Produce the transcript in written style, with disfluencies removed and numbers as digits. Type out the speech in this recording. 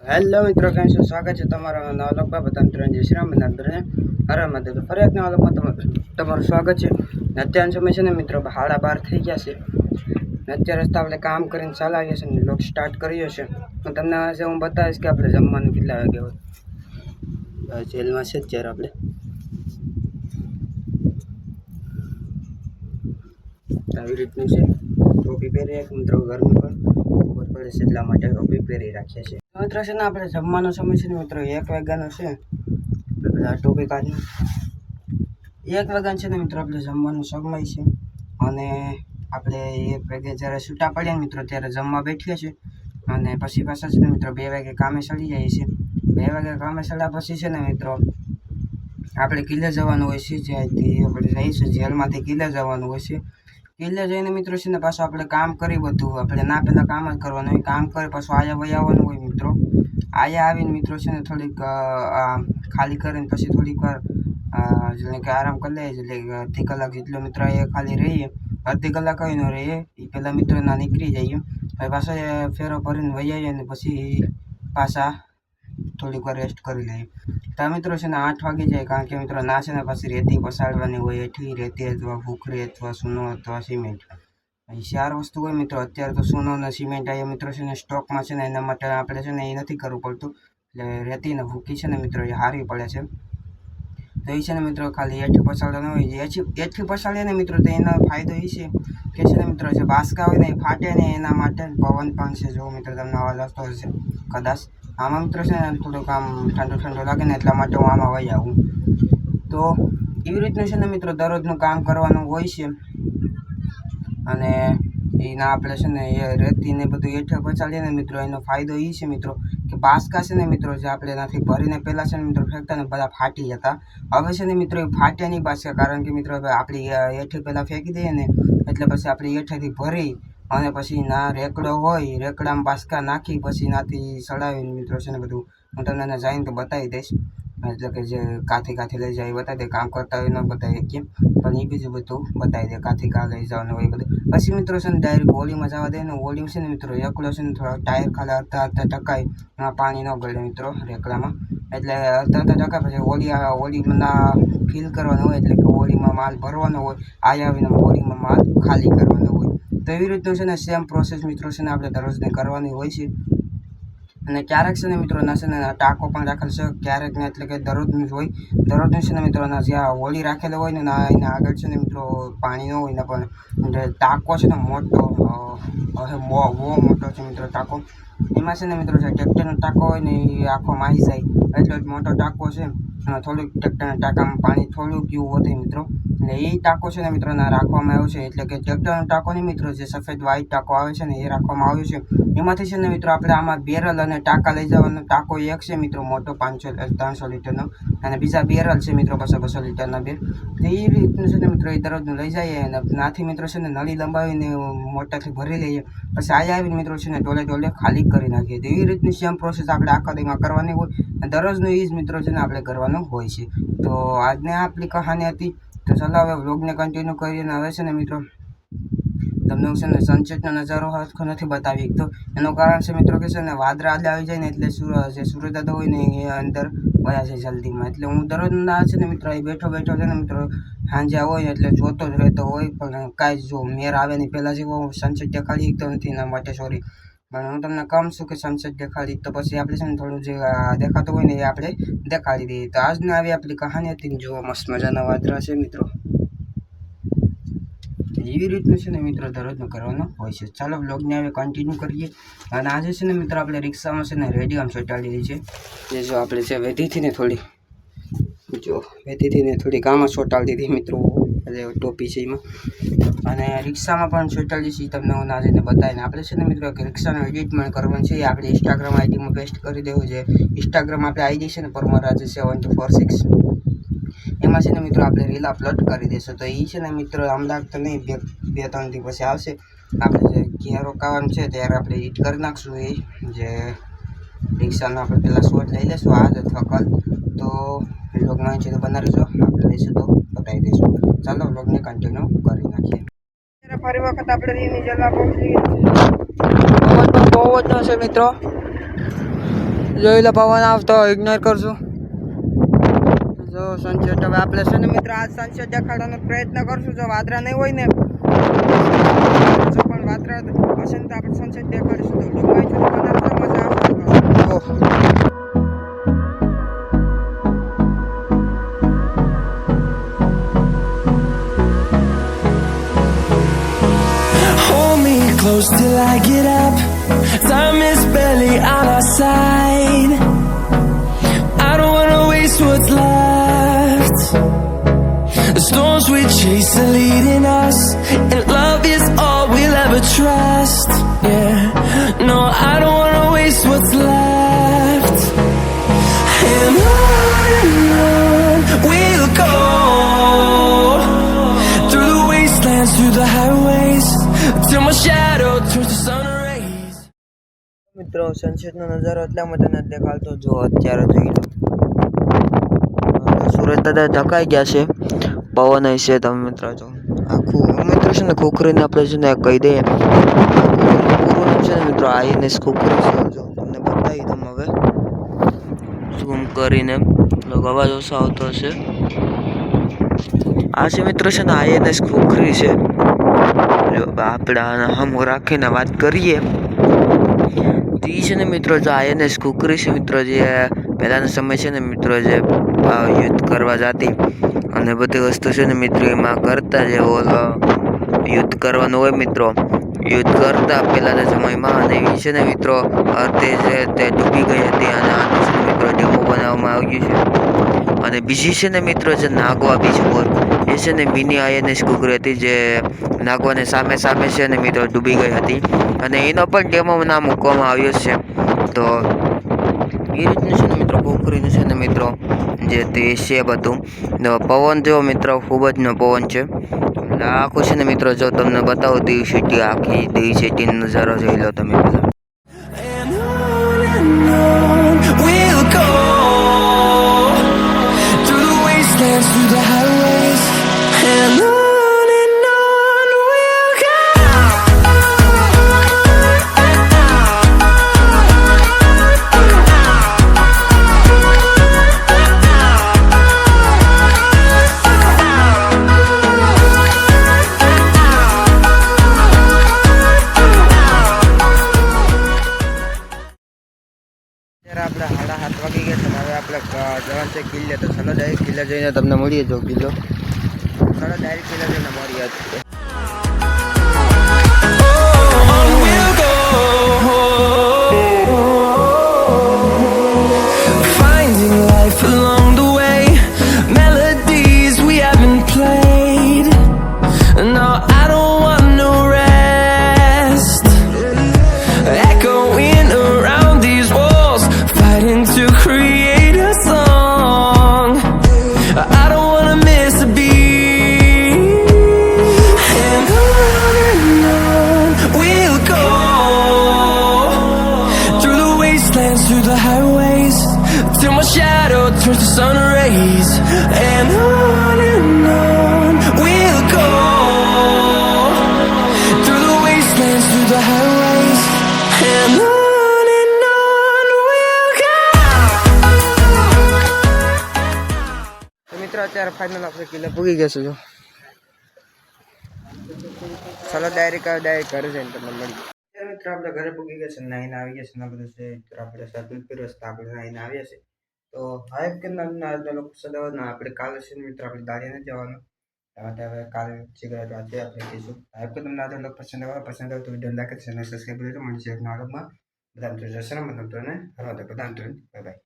Hello મિત્રો, કેમ છો? સ્વાગત છે તમારા નવા લોકમાં. બધાને ત્રણ જય શ્રી રામ, બધાને હરા માટે તો ફરી એક નવા લોકમાં તમારું સ્વાગત છે. અત્યારનો સમય છે ને મિત્રો 12:30 થઈ ગયા છે. અત્યારે રસ્તા આપણે કામ કરીને ચલાવીએ છીએ ને લોક સ્ટાર્ટ કર્યો છે. હું તમને આજે બતાવીશ કે આપણે જમવાનું કેટલા વાગે હોય. જેલમાં છે અત્યારે આપણે આવી રીતનું છે. ટોપી પહેરી મિત્રો ગરમી પણ ખબર પડે છે એટલા માટે ટોપી પહેરી રાખીએ છીએ. મિત્રો છે ને આપણે જમવાનો સમય છે ને મિત્રો 1 વાગ્યાનો છે. બધા ટોપી કાઢી 1 વાગ્યાનો છે ને મિત્રો આપણે જમવાનો સમય છે. અને આપણે 1 વાગે જ્યારે છૂટા પડ્યા ને મિત્રો ત્યારે જમવા બેઠીએ છીએ. અને પછી પાછા છે ને મિત્રો 2 વાગે કામે ચડી જઈએ છીએ. 2 વાગે કામે ચડ્યા પછી છે ને મિત્રો આપણે કિલ્લે જવાનું હોય છે. જ્યાંથી આપણે રહીશું જેલમાંથી કિલ્લે જવાનું હોય છે. કિલ્લે જઈને મિત્રો છે ને પાછું આપણે કામ કરી બધું આપણે ના પહેલાં કામ જ કરવાનું હોય. કામ કરે પાછું આયા વહી આવવાનું હોય મિત્રો. આયા આવીને મિત્રો છે ને થોડીક ખાલી કરીને પછી થોડીક વાર એટલે કે આરામ કરી લઈએ. એટલે અડધી કલાક જેટલો મિત્રો એ ખાલી રહીએ. અડધી કલાક હોય ન રહીએ એ પહેલાં મિત્રો ના નીકળી જઈએ. પછી પાછા ફેરો ભરીને વહી આવીએ અને પછી પાછા થોડીક વાર રેસ્ટ કરી લઈએ. તો મિત્રો છે ને 8 વાગી જાય, કારણ કે મિત્રો ના છે ને પછી રેતી પસાડવાની હોય. એઠી રેતી અથવા ભૂખરી અથવા સૂનો અથવા સિમેન્ટ, 4 વસ્તુ હોય મિત્રો. અત્યારે તો સૂનો અને સિમેન્ટ અહીંયા મિત્રો છે ને સ્ટોકમાં છે ને એના માટે આપણે છે ને એ નથી કરવું પડતું. એટલે રેતી ને ભૂકી છે ને મિત્રો એ હારવી પડે છે. તો એ છે ને મિત્રો ખાલી એઠી પસાડવાનો હોય. એઠી પસાડીએ ને મિત્રો તો એનો ફાયદો એ છે કે છે ને મિત્રો જે બાસકા હોય ને એ ફાટે ને એના માટે પવન પણ છે. જો મિત્રો તમને અવાજ આવતો હશે કદાચ. આમાં મિત્રો છે ને થોડુંક આમ ઠંડુ લાગે ને એટલા માટે હું આમાં વહી આવું. તો એવી રીતનું છે ને મિત્રો દરરોજનું કામ કરવાનું હોય છે. અને એના આપણે છે ને એ રેતીને બધું એઠે પચાડીએ ને મિત્રો એનો ફાયદો એ છે મિત્રો કે બાસકા છે ને મિત્રો જે આપણે એનાથી ભરીને પહેલાં છે ને મિત્રો ફેંકતા ને બધા ફાટી જતા. હવે છે ને મિત્રો એ ફાટ્યા નહીં બાસકા, કારણ કે મિત્રો હવે આપણી એઠે પહેલાં ફેંકી દઈએ ને એટલે પછી આપણી એઠેથી ભરી અને પછી ના રેકડો હોય રેકડામાં બાસકા નાખી પછી નાથી સડાવીને મિત્રો છે ને બધું હું તમને જઈને તો બતાવી દઈશ. એટલે કે જે કાથી લઈ જાય એ બતાવી દે. કામ કરતા હોય ન બતાવીએ કેમ, પણ એ બીજું બધું બતાવી દે કાથી લઈ જવાનું હોય એ બધું. પછી મિત્રો છે ને ડાયરેક્ટ હોળીમાં જવા દે ને. હોળી છે ને મિત્રો એકલો છે ને થોડા ટાયર ખાલી અડધા ટકાય એમાં પાણી ન ગળે મિત્રો રેકડામાં. એટલે અડધા ટકા પછી હોળીમાં ફિલ કરવાનું હોય. એટલે કે હોળીમાં માલ ભરવાનો હોય. આવીને હોળીમાં માલ ખાલી કરવાનો હોય. તો એવી રીતનું છે ને સેમ પ્રોસેસ મિત્રો છે ને આપણે દરરોજને કરવાની હોય છે. અને ક્યારેક છે ને મિત્રો ના છે ને ટાંકો પણ રાખેલ છે ક્યારેક ને, એટલે કે દરરોજનું જ હોય. દરરોજનું છે ને મિત્રો ના જ્યાં હોળી રાખેલો હોય ને એના આગળ છે ને મિત્રો પાણી ન હોય ને પણ ટાંકો છે ને મોટો બહુ મોટો છે મિત્રો ટાંકો. એમાં છે ને મિત્રો જે ટ્રેક્ટરનો ટાંકો હોય ને એ આખો માહી જાય એટલો જ મોટો ટાંકો છે. અને થોડુંક ટ્રેક્ટરના ટાંકામાં પાણી થોડુંક એવું વધે મિત્રો. એટલે એ ટાંકો છે ને મિત્રો ના રાખવામાં આવ્યો છે. એટલે કે ટ્રેક્ટરનો ટાંકો નહીં મિત્રો, જે સફેદ વ્હાઈટ ટાંકો આવે છે ને એ રાખવામાં આવ્યો છે. એમાંથી છે ને મિત્રો આપણે આમાં બેરલ અને ટાંકા લઈ જવાનો. ટાંકો એક છે મિત્રો મોટો 300 લીટરનો, અને બીજા બેરલ છે મિત્રો 200 લીટરના બે. તો એ રીતનું છે ને મિત્રો એ દરરોજનું લઈ જઈએ અને નાથી મિત્રો છે ને નળી લંબાવીને મોટાથી ભરી લઈએ. પછી આવીને મિત્રો છે ને ડોલે ખાલી કરી નાખીએ. તો એવી રીતની સેમ પ્રોસેસ આપણે આખા દીમાં કરવાની હોય. દરરોજનું એ જ મિત્રો છે ને આપણે કરવાનું હોય છે. તો આજને આપણી કહાની હતી. તો ચાલો હવે વ્લોગને કન્ટિન્યુ કરીએ. અને હવે છે ને મિત્રો તમને છે ને સનસેટનો નજારો હરખો નથી બતાવી તો એનું કારણ છે મિત્રો કે છે ને વાદળા આજે આવી જાય ને એટલે જે સૂર્યદાદા હોય ને એ અંદર વયા જાય જલ્દીમાં. એટલે હું દરરોજના છે ને મિત્રો એ બેઠો છે ને મિત્રો સાંજે હોય એટલે જોતો જ રહેતો હોય. પણ કાંઈ જો મેર આવે ને પહેલાં જેવો સનસેટ દેખાડી તો નથી, એના માટે સોરી. પણ હું તમને કહું છું કે સનસેટ દેખાડી તો પછી આપણે છે ને થોડું જે દેખાતું હોય ને એ આપણે દેખાડી દઈએ. તો આજને આવી આપણી કહાની હતી. જો મસ્ત મજાના વાદળા છે મિત્રો. એવી રીતનું છે ને મિત્રો દરરોજનું કરવાનું હોય છે. ચાલો વ્લોગને હવે કન્ટિન્યુ કરીએ. અને આજે છે ને મિત્રો આપણે રિક્ષામાં છે ને રેડિયમ ચોંટાડી દીધી છે. જે જો આપણે જે વેધીથી ને થોડી આમાં ચોંટાડી દીધી મિત્રો, એટલે ટોપી છે એમાં. અને રિક્ષામાં પણ ચોંટાડી છે. તમને હું ના જઈને બતાવીને આપણે છે ને મિત્રો રિક્ષાનો એડિટમેન્ટ કરવાનું છે. આપણે ઇન્સ્ટાગ્રામ આઈડીમાં પેસ્ટ કરી દેવું છે. ઇન્સ્ટાગ્રામ આપણે આઈડી છે ને પરમારાજ 7246. એમાં છે ને મિત્રો આપણે રીલ અપલોડ કરી દઈશું. તો એ છે ને મિત્રો અમદાવાદ તો નહીં, 2-3 દી પછી આવશે. આપણે જે ઘેર રોકાવાનું છે ત્યારે આપણે એડિટ કરી નાખશું. એ જે રિક્ષાનો આપણે પહેલાં શોટ લઈ લઈશું આજ અથવા કાલ. તો વ્લોગમાં છે તો બનાવીશું, આપણે લઈશું તો બતાવી દઈશું. ચાલો વ્લોગને કન્ટિન્યુ કરી નાખીએ. ફરી વખત આપણે રીની જલા પહોંચી ગયા છે. બહુ જ છે મિત્રો. જોઈ લો પવન આવતો ઇગ્નોર કરશું. જો સનસેટ હવે આપણે છે ને મિત્રો આજ સનસેટ દેખાડવાનો પ્રયત્ન કરશું. જો વાદળા નહીં હોય ને જો પણ વાદળા હશે ને તો આપણે સનસેટ દેખાડીશું. તો ડુબાઈ છે મજા આવશે. Hold me close till I get up. Time is barely on our side. I don't wanna waste what's left. The storms we chase are leading us, and love is all we'll ever trust. Yeah, no, I don't wanna waste what's left. And on we'll go, through the wastelands, through the highways, till my shadow turns to sun rays. મિત્રો સનસેટનો નજારો એટલા માટે નથી દેખાડતો. જો અત્યારે જોઈ લો સુરત દાદા ઢકાઈ ગયા છે. પવન હશે તમે મિત્રો જો આખું મિત્રો છે ને ખોખરીને આપણે છે ને કહી દઈએ પૂરું છે ને મિત્રો આઈએનએસ ખોખરી છે. જો તમને બતાવી દઉં હવે ઝૂમ કરીને અવાજ ઓછો આવતો હશે. આ છે મિત્રો છે ને આઈએનએસ ખોખરી છે. જો આપણે હમ રાખીને વાત કરીએ તી છે ને મિત્રો જો આઈએનએસ ખોખરી છે મિત્રો જે પહેલાંનો સમય છે ને મિત્રો જે યુદ્ધ કરવા જતી અને બધી વસ્તુ છે ને મિત્રો એમાં કરતા જે ઓલો યુદ્ધ કરવાનું હોય મિત્રો યુદ્ધ કરતા પહેલાંના સમયમાં અને એ છે ને મિત્રો તે ડૂબી ગઈ હતી અને આનું છે ને મિત્રો ડેમો બનાવવામાં આવ્યું છે. અને બીજી છે ને મિત્રો જે નાગવા બીચ પર એ છે ને મિની આઈએનએસ ખોખરી હતી જે નાગવાને સામે છે ને મિત્રો ડૂબી ગઈ હતી અને એનો પણ ડેમો નામ મૂકવામાં આવ્યો છે. તો એ રીતનું છે ને મિત્રો ખોખરીનું છે ને મિત્રો જે તે છે બધું. પવન જેવો મિત્રો ખૂબ જ નો પવન છે. એટલે આખું છે ને મિત્રો જો તમને બતાવો દીવ સિટી આખી દીવ સિટીનો નજારો જોઈ લો તમે બધા. And on we'll go, through the wastelands, through the highways, and on we'll go. અત્યારે આપણે 7:30 વાગી ગયા છે. હવે આપણે જવાનું છે કિલ્લે. તો ચલો ડાયરેક્ટ કિલ્લે જઈને તમને મળીએ. જો કિલ્લો ચલો ડાયરેક્ટ કિલ્લે જઈને મળીએ. On we'll go, finding life along the way, melodies we haven't played. No, I don't want no rest, echoing around these walls, fighting to create a song. I don't wanna miss a beat. And on we'll go, through the wastelands, through the highways, till my shadow turns to sun rays. And on we'll go, through the wastelands, through the highways, and on we'll go. તો મિત્રો અત્યારે final આપણે કિલ્લે પૂગી ગયા છે. જો ચલો direct ઘરે જઈને તમને મળીએ. મિત્રો આપણે ઘરે પૂગી ગયા છે. નાઈને આવી ગયા છે ને બધું છે. આપણે સાધન પીરસ આપણે નાઈને આવ્યા છે. તો હાઈક કે લોકો સદાવના આપણે કાલે છે મિત્રો આપણે દાડી નથી જવાનું. હવે કાલે સિગરેટ વાંચે આપણે કહીશું. હાઈક કે તમને આજે લોકો પસંદ આવે તો વિડીયો લાઈક ચેનલ સબસ્ક્રાઈબ કરી મળશે એક નવા વ્લોગમાં. બધા મિત્રો જશે ને મતલબ તો ને બધા બાય બાય.